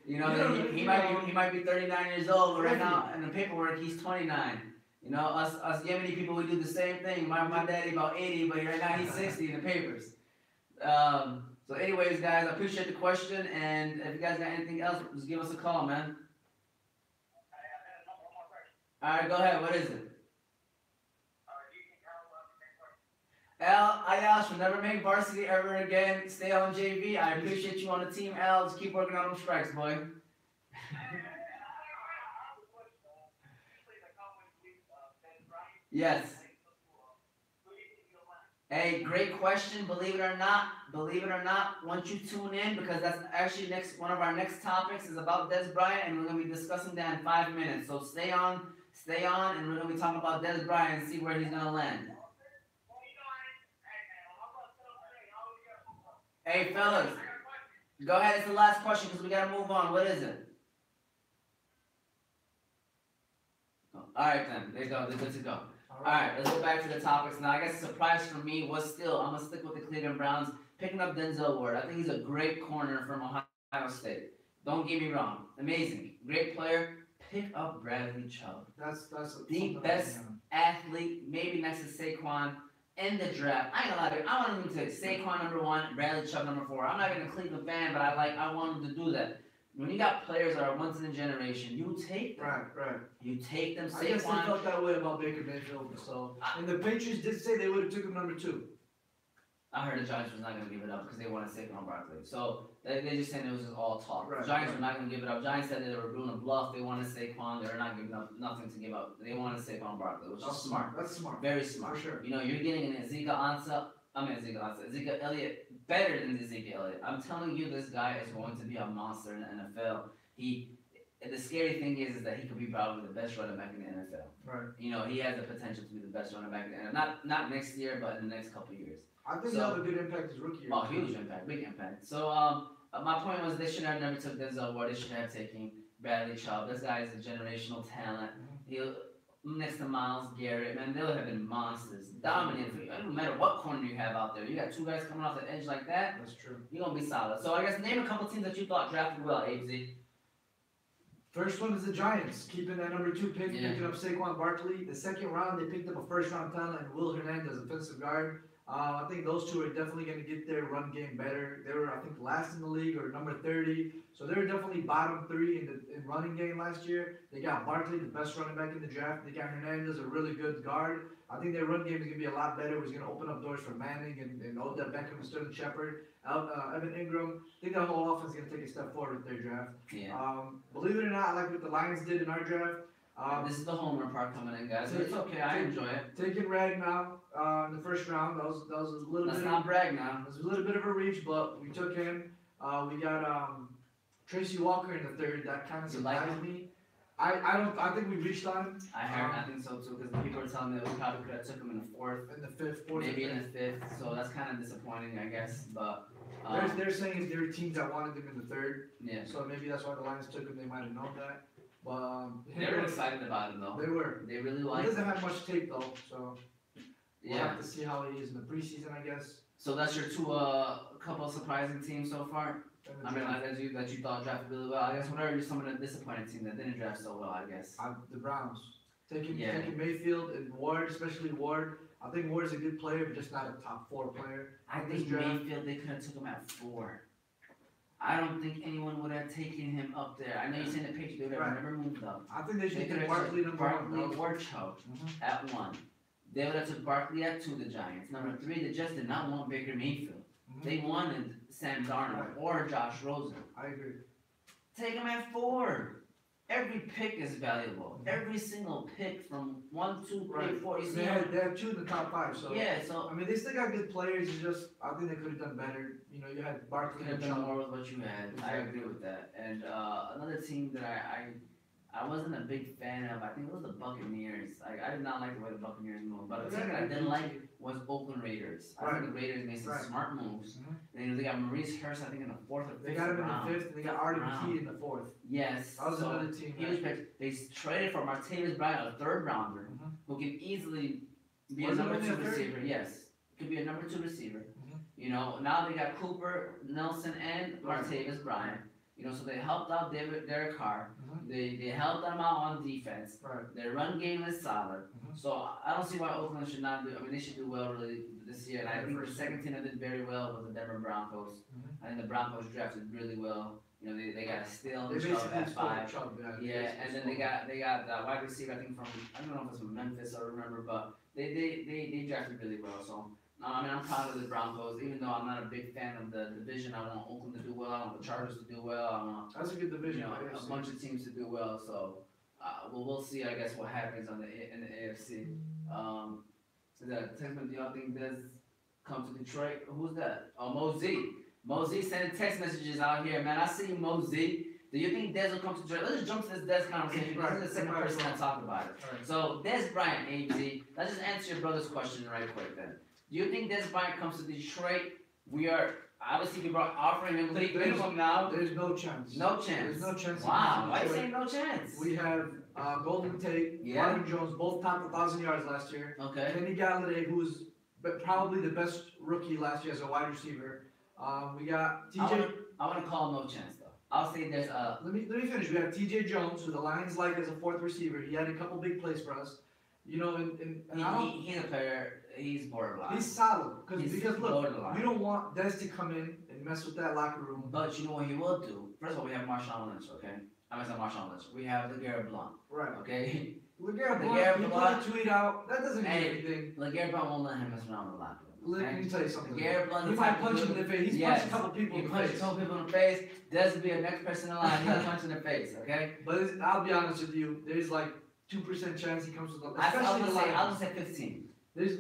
He might be 39 years old, but right now in the paperwork he's 29. Us Yemeni people, we do the same thing. My daddy about 80, but right now he's 60 in the papers. So anyways, guys, I appreciate the question, and if you guys got anything else, just give us a call, man. All right, go ahead. What is it? Al, Ayash will never make varsity ever again. Stay on JV. I appreciate you on the team, Al. Just keep working on them strikes, boy. Yes. Hey, great question. Believe it or not, once you tune in, because that's actually one of our next topics is about Dez Bryant, and we're gonna be discussing that in 5 minutes. So stay on, and we're gonna be talking about Dez Bryant and see where he's gonna land. Hey, fellas, go ahead. It's the last question because we gotta move on. What is it? Oh, all right, then. There you go. They're good to go. All right, let's go back to the topics now. I guess the surprise for me was still, I'm going to stick with the Cleveland Browns, picking up Denzel Ward. I think he's a great corner from Ohio State. Don't get me wrong. Amazing. Great player. Pick up Bradley Chubb. That's the best athlete, maybe next to Saquon, in the draft. I ain't gonna lie to you. I want him to Saquon number 1, Bradley Chubb number 4. I'm not even a Cleveland fan, but I want him to do that. When you got players that are once in a generation, you take them. Right. You take them. I guess they felt that way about Baker Mayfield. So, and the Patriots did say they would have took him number 2. I heard the Giants was not going to give it up because they wanted Saquon Barkley. So they just said it was just all talk. Right, The Giants were not going to give it up. Giants said that they were doing a bluff. They wanted Saquon. They were not giving up nothing to give up. They wanted Saquon Barkley, which is smart. That's smart. Very smart. For sure. You're getting an Ezekiel Elliott better than Ezekiel Elliott. I'm telling you, this guy is going to be a monster in the NFL. And the scary thing is that he could be probably the best running back in the NFL. Right. You know, he has the potential to be the best running back in the NFL. Not next year, but in the next couple of years. I think So- he'll have a good impact his rookie year. Oh, huge impact, big impact. So, my point was they should have never took Denzel Ward. They should have taken Bradley Chubb. This guy is a generational talent. He'll next to Myles Garrett, man, they'll have been monsters, dominant. It doesn't matter what corner you have out there. You got two guys coming off the edge like that. That's true. You're gonna be solid. So I guess name a couple teams that you thought drafted well, AZ. First one is the Giants, keeping that number 2 pick, Yeah. picking up Saquon Barkley. The second round, they picked up a first round talent and Will Hernandez, offensive guard. I think those two are definitely going to get their run game better. They were, I think, last in the league or number 30. So they were definitely bottom 3 in running game last year. They got Barkley, the best running back in the draft. They got Hernandez, a really good guard. I think their run game is going to be a lot better. It's going to open up doors for Manning and Odell Beckham and Sterling Shepard, Evan Ingram. I think that whole offense is going to take a step forward with their draft. Yeah. Believe it or not, I like what the Lions did in our draft. This is the homer part coming in, guys. But it's okay. I enjoy it. Taking Ragnow in the first round, that was a little Let's bit. not brag now. It was a little bit of a reach, but we took him. We got Tracy Walker in the third. That kind of You like surprised me. I think we reached on him I think so too, because people are telling me that we probably could have took him in the fourth, in the fifth, fourth. maybe or in fifth. the fifth. So that's kind of disappointing, I guess. But They're saying there were teams that wanted him in the third, yeah, so maybe that's why the Lions took him. They might have known that, but they were excited about him though. They were. They really He liked. doesn't have much tape though, so we'll Yeah. have to see how he is in the preseason, I guess. So that's your two couple of surprising teams so far. And the I mean, draft. like that you thought drafted really well. I guess what are some of the disappointing teams that didn't draft so well? I guess. The Browns. Taking Yeah. Mayfield and Ward, especially Ward. I think Ward's a good player, but just not a top 4 player. I This think draft- Mayfield they could have took him at 4. I don't think anyone would have taken him up there. I know you're saying the Patriots they would have Right. never moved up. I think they They should could take have Barkley took number 1. Barkley That was- or Chubb Mhm. at 1. They would have took Barkley at 2, the Giants. Number 3, the Jets did not want Baker Mayfield. Mhm. They wanted Sam Darnold Right. or Josh Rosen. I agree. Take him at 4. Every pick is valuable. Mhm. Every single pick from 1, 2, 3, Right. 4. You see They how- had 2 in the top 5, so. yeah, so I mean, they still got good players. It's just, I think they could have done better. You know, you had Barkley could have and done Chubb. more with what you had. I Exactly. agree with that. And another team that I wasn't a big fan of, I think it was the Buccaneers. I did not like the way the Buccaneers moved. But the team that I didn't like was Oakland Raiders. I think the Raiders made some Right. smart moves. Mhm. And they got Maurice Hurst, I think, in the 4th or 5th They got him in round. the 5th, and they got Artie Round. McKee in the 4th. Yes. That was so another team. huge pick. They traded for Martavis Bryant, a 3rd rounder, Mhm. who can easily be Was a it number only 2 a 3rd? receiver. Yes. Could be a number 2 receiver. Mhm. You know, now they got Cooper, Nelson, and Right. Martavis Bryant. You know, so they helped out Derek Carr. Mhm. They helped them out on defense. Right. Their run game is solid. Mhm. So I don't see why Oakland should not do. I mean, they should do well really this year. And I Yeah, think the first second team that did very well was the Denver Broncos. Mhm. I think the Broncos drafted really well. You know, they got a steal They and Chubb basically at spoiled 5. Chubb. Yeah, Yeah, and then they got that wide receiver, I think from, I don't know if it's from Memphis, I don't remember, but they drafted really well. So I mean, I'm proud of the Broncos, even though I'm not a big fan of the division. I want Oakland to do well. I want the Chargers to do well. I want That's a good division. you know a AFC. bunch of teams to do well. So we'll see. I guess what happens in the AFC. So that Texman, do y'all think Dez come to Detroit? Who's that? Oh, Mo Z. Mo Z sending text messages out here, man. I see you, Mo Z. Do you think Dez will come to Detroit? Let's just jump to this Dez conversation because Right. this is the second Right. person that talked about it. Alright. So Dez Bryant, AZ. Let's just answer your brother's question right quick then. Do you think Dez Bryant comes to Detroit? We are obviously we brought offering him league minimum now. There's no chance. No chance. There's no chance. he Wow, comes why to are you Detroit. saying no chance? We have Golden Tate, Yeah. Marvin Jones, both topped 1,000 yards last year. Okay. Kenny Galladay, who was probably the best rookie last year as a wide receiver. We got TJ. I want to call no chance though. I'll say there's a. Let me finish. We have TJ Jones, who the Lions like as a 4th receiver. He had a couple big plays for us. You know, and I don't. He's a player. He's borderline. He's solid He's because look, borderline. we don't want Des to come in and mess with that locker room. But you know what he will do? First of all, we have Marshawn Lynch. Okay. I mean, not Marshawn Lynch. We have LeGarrette Blount. Right. Okay. LeGarrette LeGarrette Blount, he Blount- put a tweet out. That doesn't mean Hey. anything. LeGarrette Blount won't let him mess around with the locker room. Let me tell you something. LeGarrette Blount. He is might type of punch him in dude- the face. He's Yes. punched a couple people He in the punched face. a couple people in the face. Des will be a next person in line. He'll punch in the face. Okay. But I'll be honest with you. There's like 2% chance he comes to the. I Especially was the gonna Lions. say 15.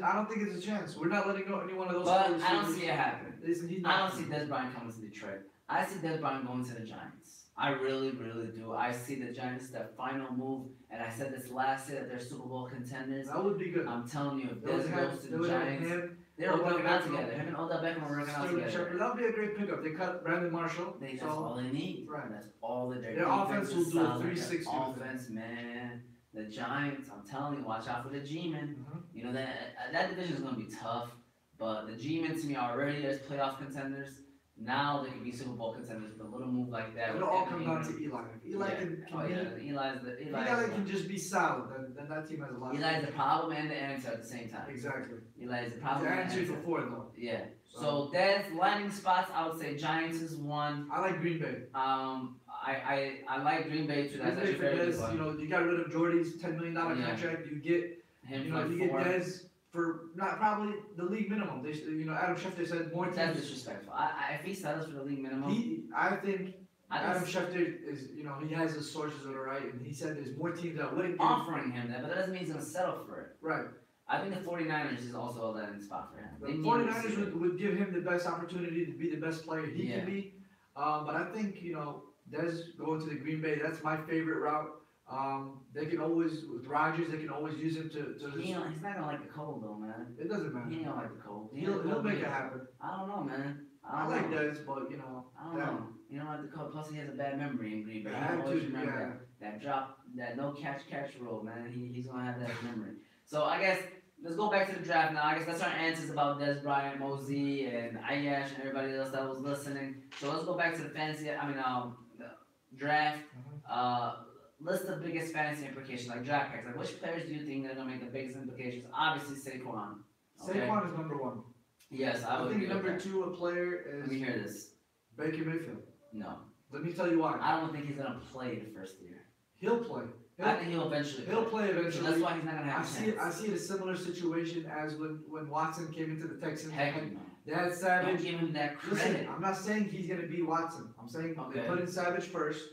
I don't think it's a chance. We're not letting go any one of those. But players I don't who- see it happen. He's I not. don't see Des Bryant coming to Detroit. I see Des Bryant going to the Giants. I really, really do. I see the Giants, their final move, and I said this last year that they're Super Bowl contenders. That would be good. I'm telling you, if They would Des have, goes to they the would have Giants, him, they're Odell working out Beckham, together. Him and Odell Beckham are working out Sterling together. Shepard. That would be a great pickup. They cut Brandon Marshall. That's So all they need. Right. That's all that Their offense will do a 360 with them. Offense, man. The Giants, I'm telling you, watch out for the G-men. Mhm. You know that division is gonna be tough, but the G-men to me already as playoff contenders. Now they can be Super Bowl contenders with a little move like that. It'll with all Evan come down Ingram. to Eli. If Eli Yeah. can Oh be, yeah, if Eli can just be solid, then that team has a lot. Eli's the problem and the answer at the same time. Exactly. Eli is the The problem and the answer answer. before though. Yeah. So Des landing spots, I would say Giants is one. I like Green Bay. I like Green Bay too. Green That's Bay actually for very good Dez, one. you know, you got rid of Jordy's $10 million Yeah. contract. You get, Him you for know, like you get four. Dez for not probably the league minimum. They, you know, Adam Schefter said more That's teams. disrespectful. If he settles for the league minimum, I think I Adam don't Schefter is, you know, he has his sources that are right, and he said there's more teams that wouldn't give. offering him that, but that doesn't mean he's gonna settle for it. Right. I think the 49ers is also a landing spot for him. The They need 49ers receiver. would give him the best opportunity to be the best player he Yeah. can be. But I think, you know, Dez going to the Green Bay, that's my favorite route. They can always, with Rodgers, they can always use him to He's not gonna like the cold though, man. it doesn't matter. He ain't gonna like the cold. He'll make it happen. I don't know, man. I don't like know. Dez, but, you know, I don't that- know. You don't like the cold. Plus, he has a bad memory in Green Bay. the He always attitude, remember yeah. that drop, that no catch rule, man. He's gonna have that memory. So I guess let's go back to the draft now. I guess that's our answers about Des Bryant, Mosey, and Ayash, and everybody else that was listening. So let's go back to the fantasy. The draft. List the biggest fantasy implications, like draft picks. Like, which players do you think are gonna make the biggest implications? Obviously, Saquon. Okay. Saquon is number one. Yes, I I would think agree with number that. two, a player Let me is hear this. Baker Mayfield. No, Let me tell you why. I don't think he's gonna play the first year. He'll play. I think he'll eventually. He'll play So eventually. that's why he's not gonna have I a see it. I chance. see it a similar situation as when Watson came into the Texans. Heck no. They had Don't Savage. give him that Listen, credit. I'm not saying he's gonna be Watson. I'm saying they Okay. put in Savage first.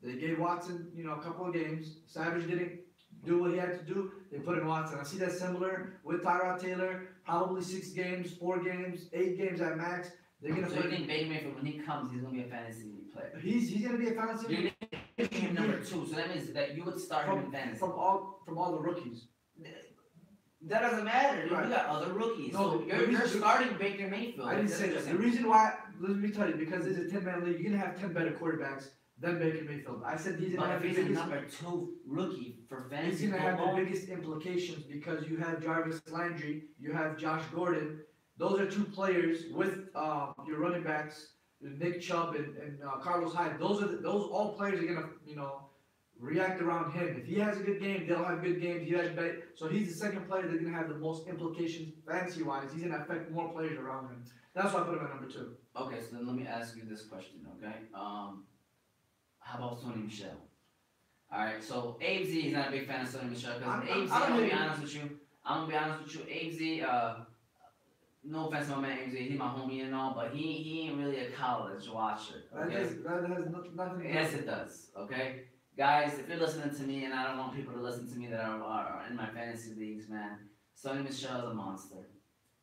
They gave Watson, you know, a couple of games. Savage didn't do what he had to do. They put in Watson. I see that similar with Tyrod Taylor. Probably 6 games, 4 games, 8 games at max. They're gonna So you put. think Baker Mayfield, when he comes, he's gonna be a fantasy player? He's gonna be a fantasy. You're making him number 2, so that means that you would start him in fantasy. From all the rookies. That doesn't matter. Right. You got other rookies. No, So the you're reason- starting Baker Mayfield. I didn't That's say what that. you're The reason why, let me tell you, because it's a 10-man league, you're gonna have 10 better quarterbacks than Baker Mayfield. I said he's gonna But have if the he's a biggest. number 2 rookie for He's fantasy gonna have the football, biggest implications because you have Jarvis Landry, you have Josh Gordon. Those are 2 players with your running backs, Nick Chubb and Carlos Hyde. Those all players are gonna, you know, react around him. If he has a good game, they'll have good games. He has better, so he's the second player that's gonna have the most implications fantasy wise. He's gonna affect more players around him. That's why I put him at number 2. Okay, so then let me ask you this question, okay? How about Sony Michel? Alright, so Abe Z is not a big fan of Sony Michel because Abe Z, I'm gonna be honest with you. Abe Z, no offense to my man Abe Z, he's my homie and all, but he ain't really a college watcher. That Okay? has nothing to do Yes, with it does. Okay, guys, if you're listening to me, and I don't want people to listen to me that are in my fantasy leagues, man, Sonny Michel is a monster.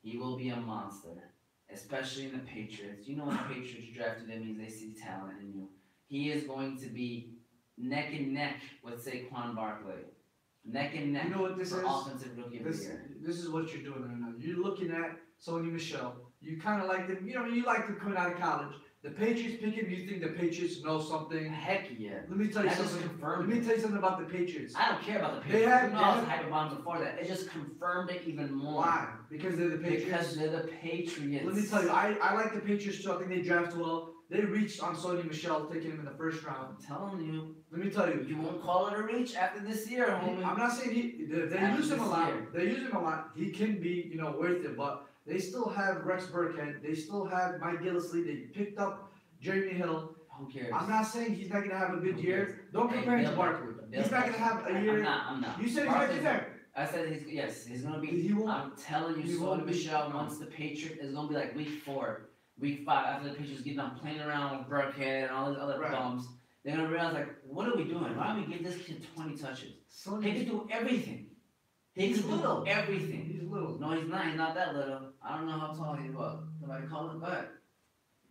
He will be a monster, especially in the Patriots. You know, when the Patriots draft you, that means they see talent in you. He is going to be neck and neck with Saquon Barkley, neck and neck You know what this for is? offensive rookie of the This, year. this is what you're doing right now. You're looking at Sony Michel. You kind of like them. You know, you like them coming out of college. The Patriots pick him. You think the Patriots know something. Heck yeah. Let me tell you That just something. confirmed Let me it. tell you something about the Patriots. I don't care about the They Patriots. have- You know, they I was have- hyping on before that. It just confirmed it even more. Why? Because they're the Patriots. Because they're the Patriots. Let me tell you, I like the Patriots too. I think they draft well. They reached on Sony Michel, taking him in the first round. I'm telling you, Let me tell you. you won't call it a reach after this year, homie. I'm not saying they After use him a this lot. year. They use him a lot. He can be, you know, worth it. But they still have Rex Burkhead. They still have Mike Gillislee. They picked up Jeremy Hill. Who cares? I'm not saying he's not gonna have a good Who year. cares? Don't Hey, compare him to Bill- Barkley. Bill He's not gonna have a year. I'm not. You said he's Barkley's- right there. I said he's gonna be. He won't. I'm telling he you, won't Sony be- Michel, no. once the Patriots, is gonna be like week 4, week 5, after the Patriots get done playing around with Burkhead and all these other Right. bums. They're gonna realize, like, what are we doing? Why don't we give this kid 20 touches? He Sony, can do everything. He He's can do little. everything. he's little. No, he's not. He's not that little. I don't know how tall he was. Somebody call him. Go ahead.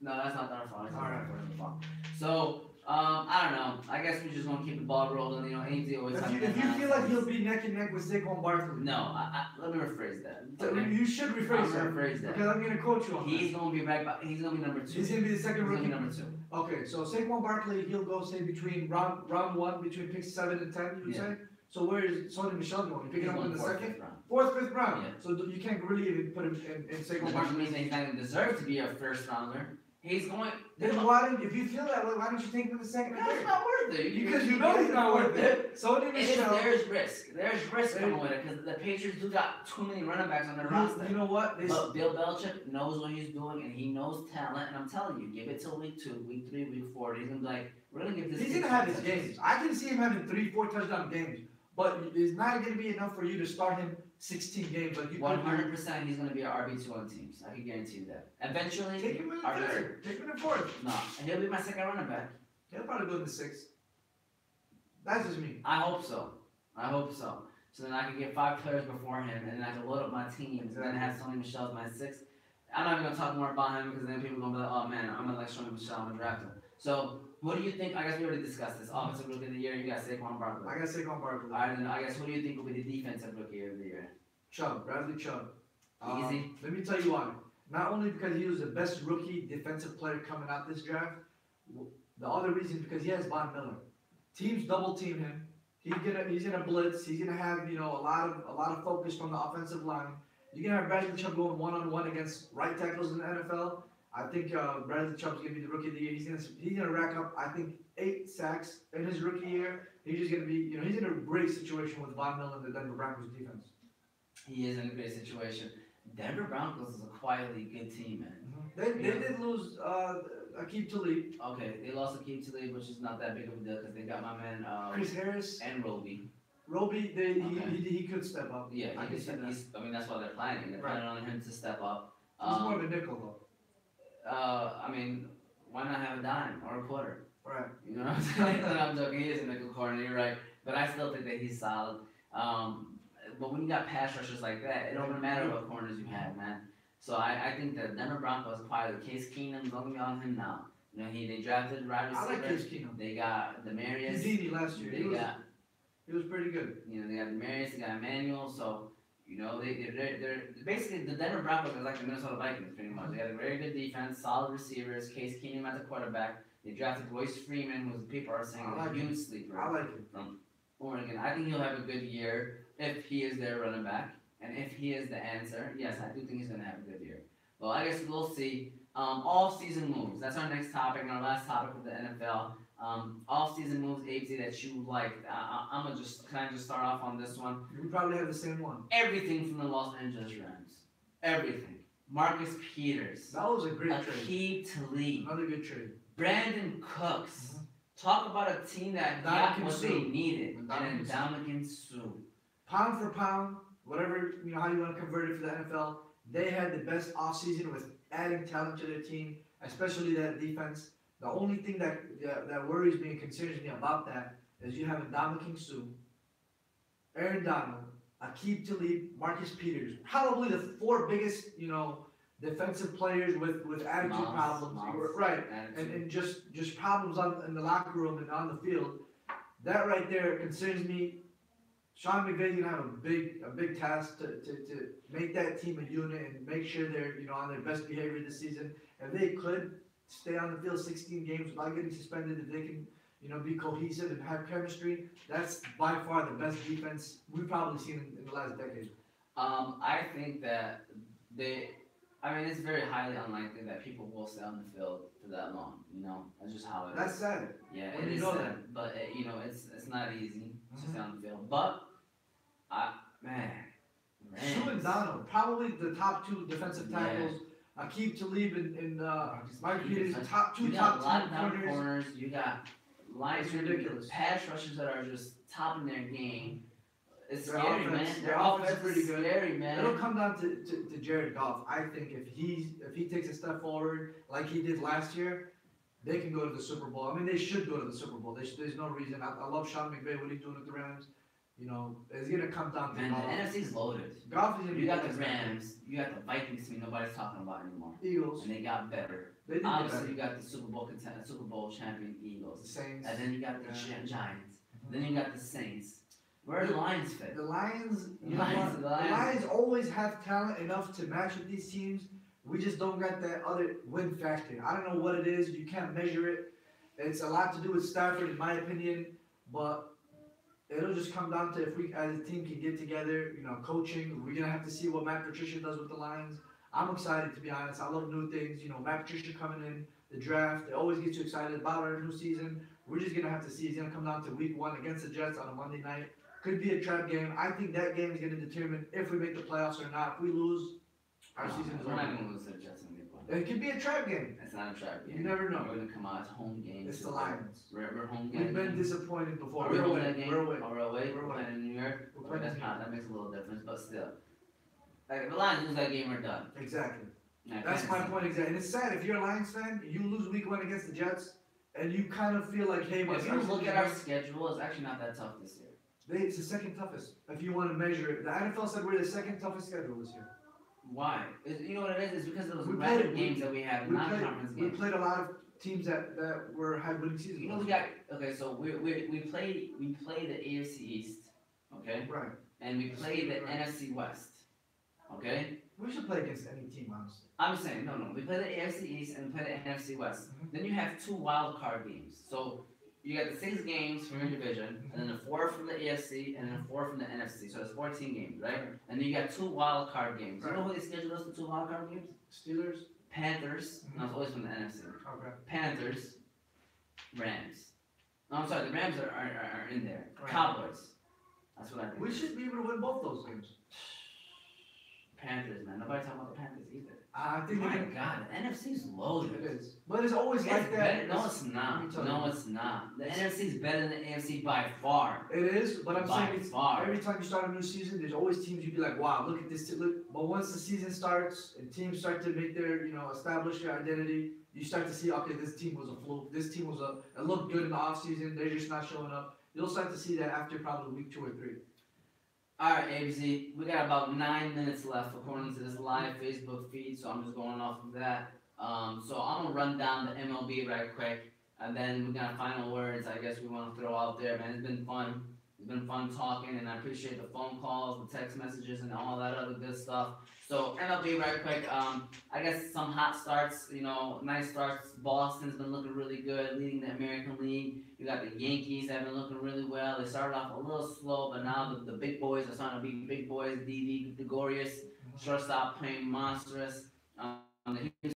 No, that's not our fault. It's not Alright. our fault. So, I don't know. I guess we're just gonna keep the ball rolling. You know, AZ always If has you, that if you feel like nonsense. he'll be neck and neck with Saquon Barkley, No, let me rephrase that. you should I'm rephrase gonna that. rephrase that. Because I'm gonna coach you on He's that. gonna be right back. He's gonna be number 2. He's gonna be the He's second gonna be rookie. number 2. Okay, so Saquon Barkley, he'll go say between round 1, between picks 7 and 10, you would Yeah. say? So where is Sony Michel going? You pick He's him up in going the fourth, second? fifth round. 4th, 5th round. Yeah. So you can't really even put him in Saquon Which Barkley. means that he's not even deserve to be a first rounder. He's going. Then why don't, if you feel that way, why don't you take him in the second and That's third? not worth it. Because you know he's not worth it. Sony Michel. There's risk. There's risk coming with it because the Patriots do got too many running backs on their roster. You know what? But Bill Belichick knows what he's doing and he knows talent. And I'm telling you, give it till week 2, week 3, week 4. He's gonna be like, we're gonna give this. He's kid gonna have his 10 touches. games. I can see him having 3-4 touchdown games, but it's not gonna be enough for you to start him 16 games like you could. 100% he's gonna be an RB2 on teams. I can guarantee you that. Eventually, Take him in the RB2. third. Take him in the 4th. No, and he'll be my second running back. He'll probably go in the 6th. That's just me. I hope so. I hope so. So then I can get 5 players before him, and then I can load up my teams, and then have Sony Michel as my 6th. I'm not even gonna talk more about him because then people are gonna be like, oh man, I'm gonna like Sony Michel, I'm gonna draft him. So, what do you think? I guess we already discussed this. Offensive Rookie of the Year, you got Saquon Barkley. I gotta say Saquon Barkley. Alright, then I guess who do you think will be the Defensive Rookie of the Year? Chubb, Bradley Chubb. Easy. Let me tell you why. Not only because he was the best rookie defensive player coming out this draft, the other reason is because he has Von Miller. Teams double team him. He's gonna blitz. He's gonna have a lot of focus from the offensive line. You're gonna have Bradley Chubb going 1-on-1 against right tackles in the NFL. I think Bradley Chubb's gonna be the rookie of the year. He's gonna rack up, I think, 8 sacks in his rookie year. He's just gonna be he's in a great situation with Von Miller and the Denver Broncos defense. He is in a great situation. Denver Broncos is a quietly good team, man. They did lose Aqib Talib, Okay, they lost to Keith Talib, which is not that big of a deal because they got my man Chris Harris, and Roby. Roby. Okay. He could step up. Yeah, I can see that. I mean, that's why they're planning. They're planning on him to step up. He's more of a nickel I mean, why not have a dime or a quarter? though. Right. You know what I'm saying? I'm joking. He is a nickel corner. You're right, but I still think that he's solid. But when you got pass rushers like that, it don't matter what corners you have, man. So I think that Denver Broncos quietly. Case Keenum, don't get me on him now. They drafted wide I like receiver. Case Keenum. They got Demarius. Houdini last year. They got He was pretty good. they got Demarius. They got Emmanuel. So they're basically the Denver Broncos are like the Minnesota Vikings pretty much. They got a very good defense, solid receivers. Case Keenum at the quarterback. They drafted Royce Freeman, who people are saying I is like a huge sleeper. I like him. From Oregon. I think he'll have a good year if he is their running back. And if he is the answer, yes, I do think he's going to have a good year. Well, I guess we'll see. Off-season moves. That's our next topic and our last topic of the NFL. Off-season moves, ABZ, that you liked. Can I just start off on this one? We probably have the same one. Everything from the Los Angeles Rams. Everything. Marcus Peters. That was a great trade. Aqib Talib. Another good trade. Brandon Cooks. Talk about a team that got Ndamukong what Suh. they needed. And Ndamukong Suh. Ndamukong Suh. Pound for pound, whatever how you want to convert it for the NFL, they had the best offseason with adding talent to their team, especially that defense. The only thing that worries me and concerns me about that is you have Ndamukong Suh, Aaron Donald, Aqib Talib, Marcus Peters, probably the 4 biggest defensive players with attitude Miles, problems, Miles. right? Attitude. And just problems in the locker room and on the field. That right there concerns me. Sean McVay's gonna have a big task to make that team a unit and make sure they're on their best behavior this season. If they could stay on the field 16 games without getting suspended, if they can be cohesive and have chemistry, that's by far the best defense we've probably seen in the last decade. I think that it's very highly unlikely that people will stay on the field for that long. That's just how it is. That's sad. Yeah, when it you is know sad, that. but it's not easy to Mhm. stay on the field. But Rams. Suh and Donald, probably the top 2 defensive tackles. Aqib Talib and Marcus Peters, the top You 2 got top 10 lockdown corners. corners. You got lines, It's ridiculous. pass rushers that are just topping their game. It's Their scary, offense- man. their Their offense offense is pretty is good. scary, man. It'll come down to Jared Goff. I think if he takes a step forward like he did last year, they can go to the Super Bowl. I mean, they should go to the Super Bowl. There's no reason. I love Sean McVay, what he's doing with the Rams. You know, it's gonna come down to Man, the golf. NFC's loaded. Golf is gonna be You got the next. Rams, you got the Vikings, who nobody's talking about anymore, Eagles. and they got better. They did get Obviously, better. you got the Super Bowl champion The Eagles, Saints. and then you got the Yeah. Giants, then you got the Saints. Where are the Lions fit? The Lions, you know Lions, what? the The Lions. Lions always have talent enough to match with these teams. We just don't got that other win factor. I don't know what it is. You can't measure it. It's a lot to do with Stafford, in my opinion. But it'll just come down to if we, as a team, can get together. You know, coaching. We're gonna have to see what Matt Patricia does with the Lions. I'm excited, to be honest. I love new things. You know, Matt Patricia coming in, the draft. It always gets you excited about our new season. We're just gonna have to see. It's gonna come down to week 1 against the Jets on a Monday night. Could be a trap game. I think that game is going to determine if we make the playoffs or not. If we lose, our season is We're not over. gonna lose to the Jets in week 1. It could be a trap game. It's not a trap game. You never know. We're gonna come out as home game. It's the Lions. We're home game. We've been disappointed before. Are we We're home away. that game? We're away. Oh, we're away. We're We're away. playing in New York. We're Okay, playing that's in not. That makes a little difference, but still. Like if the Lions lose that game, we're done. Exactly. Like, That's my point exactly. And it's sad if you're a Lions fan, you lose week 1 against the Jets, and you kind of feel like, hey, my If you look at our schedule, it's actually not that tough this year. it's the second toughest. If you want to measure it, the NFL said we're the second toughest schedule this year. Why? You know what it is? It's because of those We random played- games that we had, We non-conference played, we games. played a lot of teams that had winning seasons. You know we got okay. So we play the AFC East, okay, Right. and we play the Right. NFC West, okay. We should play against any team, honestly. I'm saying no. We play the AFC East and we play the NFC West. Mhm. Then you have 2 wild card games. So you got the 6 games from your division, and then the 4 from the AFC, and then the 4 from the NFC. So it's 14 games, right? Right. And then you got 2 wild card games. You know Right. who they scheduled us for 2 wild card games? Steelers. Panthers. Mhm. No, it's always from the NFC. Okay. Panthers, Rams. No, I'm sorry, the Rams are in there. Right. Cowboys. That's what I think. We should be able to win both those games. Panthers, man. Nobody talking about the Panthers either. I think My they can. God, the NFC's It loaded. is. But it's always It's like that. better. No, it's not. Let me tell No, you. it's not. The NFC's better than the AFC by far. It is, but I'm By saying it's far. every time you start a new season, there's always teams you'd be like, wow, look at this. Look. But once the season starts and teams start to make their, establish their identity, you start to see, okay, this team was a fluke. This team it looked good in the offseason. They're just not showing up. You'll start to see that after probably week 2 or 3. Alright, ABZ, we got about 9 minutes left according to this live Facebook feed, so I'm just going off of that. So I'm gonna run down the MLB right quick, and then we got final words I guess we wanna throw out there, man. It's been fun. It's been fun talking, and I appreciate the phone calls, the text messages, and all that other good stuff. So MLB right quick, I guess some hot starts, nice starts. Boston's been looking really good, leading the American League. You got the Yankees that have been looking really well. They started off a little slow, but now the big boys are starting to be big boys. Didi Gregorius, shortstop playing monstrous. The